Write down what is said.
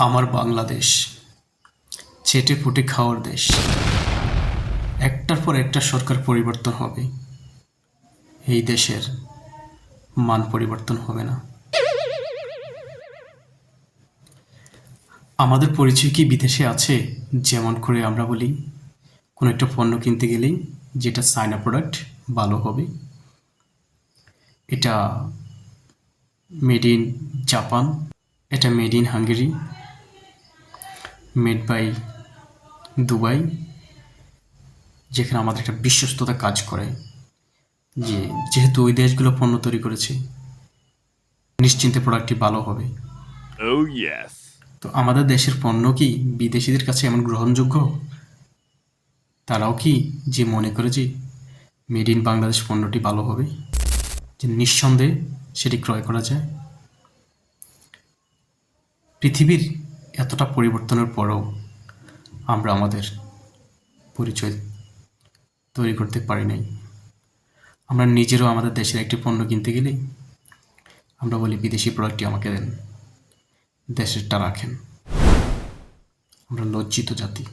আমার বাংলাদেশ চেটে পুটে খাওয়ার দেশ। একটার পর একটা সরকার পরিবর্তন হবে, এই দেশের মান পরিবর্তন হবে না। আমাদের পরিচয় কি বিদেশে আছে? যেমন করে আমরা বলি কোনো একটা পণ্য কিনতে গেলেই যেটা চায়না প্রোডাক্ট ভালো হবে, এটা মেড ইন জাপান, এটা made in Hungary, made by Dubai, যেখানে আমাদের একটা বিশ্বস্ততা কাজ করে যে যেহেতু ওই দেশগুলো পণ্য তৈরি করেছে, নিশ্চিন্তে প্রোডাক্টটি ভালো হবে। Oh, yes. তো আমাদের দেশের পণ্য কি বিদেশিদের কাছে এমন গ্রহণযোগ্য? তারাও কি যে মনে করে যে মেড ইন বাংলাদেশ পণ্যটি ভালো হবে, যে নিঃসন্দেহে সেটি ক্রয় করা যায়? পৃথিবীর এতটা পরিবর্তনের পরেও আমরা আমাদের পরিচয় তৈরি করতে পারি নাই। আমরা নিজেরও আমাদের দেশের একটি পণ্য কিনতে গেলেই আমরা বলি বিদেশি প্রোডাক্টটি আমাকে দেন, দেশেরটা রাখেন। আমরা লজ্জিত জাতি।